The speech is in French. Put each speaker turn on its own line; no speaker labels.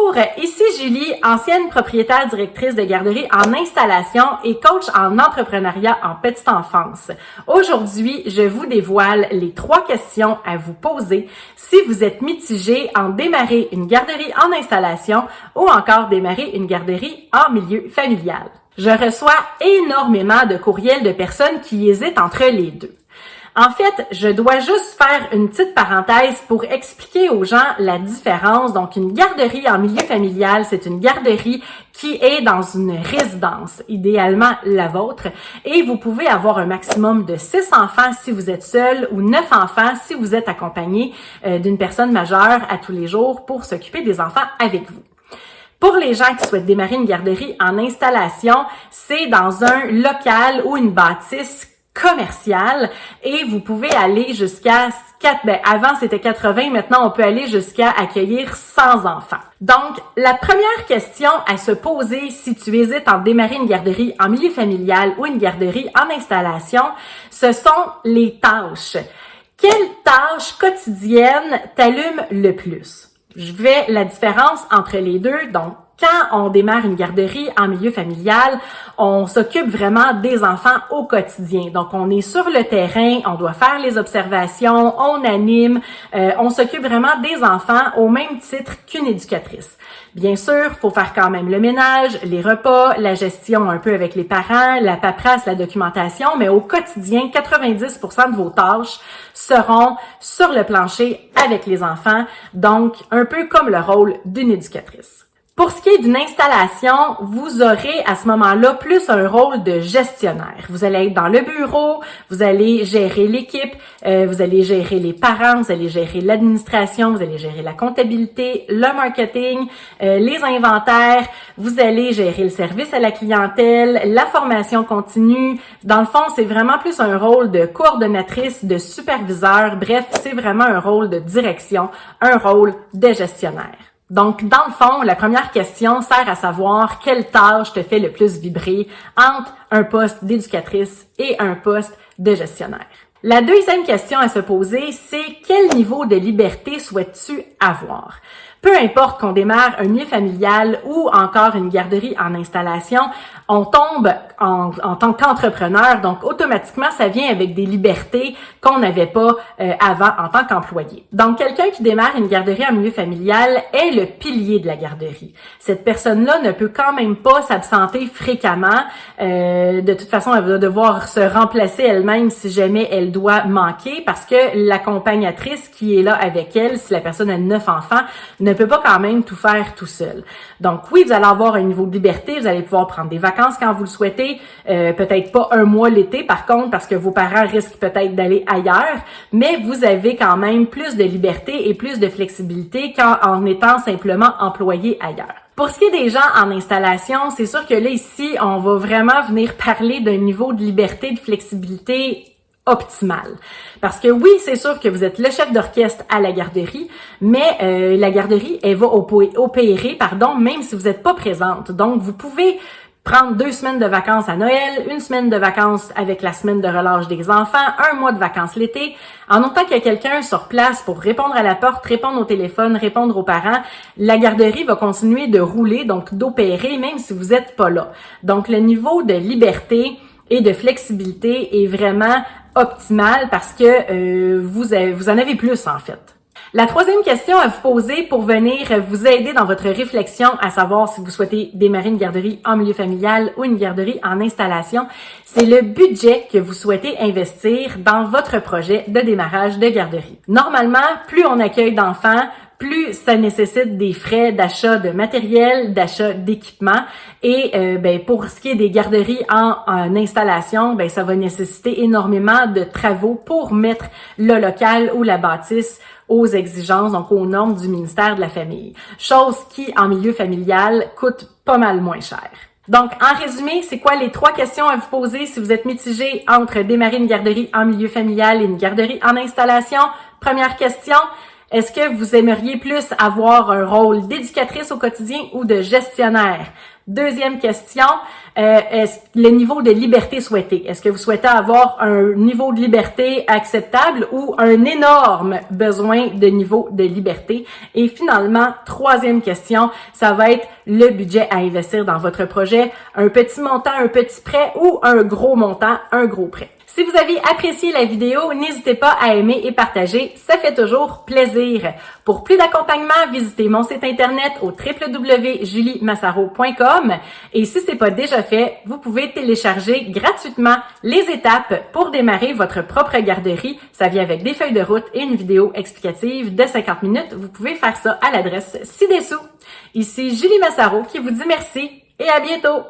Bonjour, ici Julie, ancienne propriétaire directrice de garderie en installation et coach en entrepreneuriat en petite enfance. Aujourd'hui, je vous dévoile les 3 questions à vous poser si vous êtes mitigé en démarrer une garderie en installation ou encore démarrer une garderie en milieu familial. Je reçois énormément de courriels de personnes qui hésitent entre les deux. En fait, je dois juste faire une petite parenthèse pour expliquer aux gens la différence. Donc, une garderie en milieu familial, c'est une garderie qui est dans une résidence, idéalement la vôtre, et vous pouvez avoir un maximum de 6 enfants si vous êtes seul ou 9 enfants si vous êtes accompagné d'une personne majeure à tous les jours pour s'occuper des enfants avec vous. Pour les gens qui souhaitent démarrer une garderie en installation, c'est dans un local ou une bâtisse commercial et vous pouvez aller jusqu'à avant c'était 80, maintenant on peut aller jusqu'à accueillir 100 enfants. Donc, la première question à se poser si tu hésites en démarrer une garderie en milieu familial ou une garderie en installation, ce sont les tâches. Quelles tâches quotidiennes t'allument le plus? Je fais la différence entre les deux. Donc, quand on démarre une garderie en milieu familial, on s'occupe vraiment des enfants au quotidien. Donc, on est sur le terrain, on doit faire les observations, on anime, on s'occupe vraiment des enfants au même titre qu'une éducatrice. Bien sûr, il faut faire quand même le ménage, les repas, la gestion un peu avec les parents, la paperasse, la documentation, mais au quotidien, 90% de vos tâches seront sur le plancher avec les enfants, donc un peu comme le rôle d'une éducatrice. Pour ce qui est d'une installation, vous aurez à ce moment-là plus un rôle de gestionnaire. Vous allez être dans le bureau, vous allez gérer l'équipe, vous allez gérer les parents, vous allez gérer l'administration, vous allez gérer la comptabilité, le marketing, les inventaires, vous allez gérer le service à la clientèle, la formation continue. Dans le fond, c'est vraiment plus un rôle de coordonnatrice, de superviseur. Bref, c'est vraiment un rôle de direction, un rôle de gestionnaire. Donc, dans le fond, la première question sert à savoir quelle tâche te fait le plus vibrer entre un poste d'éducatrice et un poste de gestionnaire. La deuxième question à se poser, c'est quel niveau de liberté souhaites-tu avoir? Peu importe qu'on démarre un milieu familial ou encore une garderie en installation, on tombe en tant qu'entrepreneur, donc automatiquement, ça vient avec des libertés qu'on n'avait pas avant en tant qu'employé. Donc, quelqu'un qui démarre une garderie en milieu familial est le pilier de la garderie. Cette personne-là ne peut quand même pas s'absenter fréquemment. De toute façon, elle va devoir se remplacer elle-même si jamais elle doit manquer parce que l'accompagnatrice qui est là avec elle, si la personne a 9 enfants, ne peut pas quand même tout faire tout seul. Donc oui, vous allez avoir un niveau de liberté, vous allez pouvoir prendre des vacances quand vous le souhaitez, peut-être pas un mois l'été par contre parce que vos parents risquent peut-être d'aller ailleurs, mais vous avez quand même plus de liberté et plus de flexibilité qu'en étant simplement employé ailleurs. Pour ce qui est des gens en installation, c'est sûr que là ici, on va vraiment venir parler d'un niveau de liberté, de flexibilité optimale. Parce que oui, c'est sûr que vous êtes le chef d'orchestre à la garderie, mais la garderie, elle va opérer, même si vous n'êtes pas présente. Donc, vous pouvez prendre 2 semaines de vacances à Noël, 1 semaine de vacances avec la semaine de relâche des enfants, 1 mois de vacances l'été. En autant qu'il y a quelqu'un sur place pour répondre à la porte, répondre au téléphone, répondre aux parents, la garderie va continuer de rouler, donc d'opérer, même si vous n'êtes pas là. Donc, le niveau de liberté et de flexibilité est vraiment optimal parce que vous en avez plus en fait. La troisième question à vous poser pour venir vous aider dans votre réflexion à savoir si vous souhaitez démarrer une garderie en milieu familial ou une garderie en installation, c'est le budget que vous souhaitez investir dans votre projet de démarrage de garderie. Normalement, plus on accueille d'enfants, plus ça nécessite des frais d'achat de matériel, d'achat d'équipement et pour ce qui est des garderies en installation, ça va nécessiter énormément de travaux pour mettre le local ou la bâtisse aux exigences, donc aux normes du ministère de la Famille. Chose qui, en milieu familial, coûte pas mal moins cher. Donc, en résumé, c'est quoi les 3 questions à vous poser si vous êtes mitigé entre démarrer une garderie en milieu familial et une garderie en installation? Première question, est-ce que vous aimeriez plus avoir un rôle d'éducatrice au quotidien ou de gestionnaire? Deuxième question, est-ce le niveau de liberté souhaité? Est-ce que vous souhaitez avoir un niveau de liberté acceptable ou un énorme besoin de niveau de liberté? Et finalement, troisième question, ça va être le budget à investir dans votre projet. Un petit montant, un petit prêt ou un gros montant, un gros prêt. Si vous avez apprécié la vidéo, n'hésitez pas à aimer et partager, ça fait toujours plaisir. Pour plus d'accompagnement, visitez mon site internet au www.juliemassaro.com et si c'est pas déjà fait, vous pouvez télécharger gratuitement les étapes pour démarrer votre propre garderie. Ça vient avec des feuilles de route et une vidéo explicative de 50 minutes. Vous pouvez faire ça à l'adresse ci-dessous. Ici Julie Massaro qui vous dit merci et à bientôt!